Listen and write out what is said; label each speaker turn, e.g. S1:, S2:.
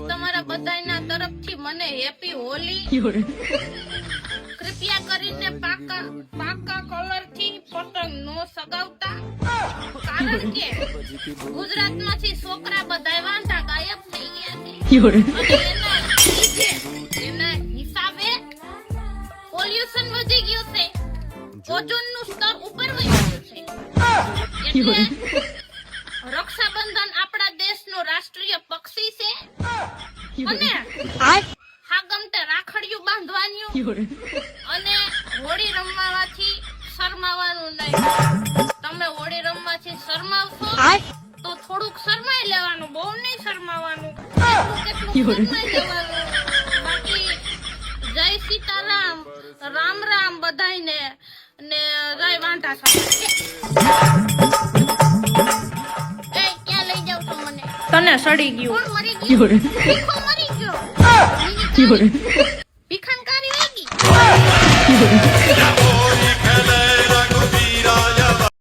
S1: તમારા બધાયના તરફથી મને હેપી હોલી. કૃપયા કરીને પાકા કલરથી પતંગ નો સગાવતા, કારણ કે ગુજરાતમાંથી છોકરા બધાય વાંધા ગાયબ થઈ ગયા છે. એના હિસાબે પોલ્યુશન વધી ગયું છે, ઓઝોનનું સ્તર ઉપર વહી ગયું છે. એટલે રક્ષાબંધન આપણા દેશનો રાષ્ટ્રીય પક્ષી છે અને હાગમતે રાખડીયું બાંધવાનું અને હોળી રમવાથી શરમાવાનું નહીં. તમે હોળી રમવાથી શરમાવશો તો થોડુંક શરમાઈ લેવાનું, બહુ નહીં શરમાવાનું, કેટલું શરમાઈ લેવાનું. બાકી જય સીતારામ, રામ રામ બધાયને ને જય વાંઢા સાહેબ. ક્યાં લઈ જાવ છો મને? તને સડી ગયું. કોણ મરી ગયું? ભીખો મરી ગયો. ભીખાનકારી વાગી.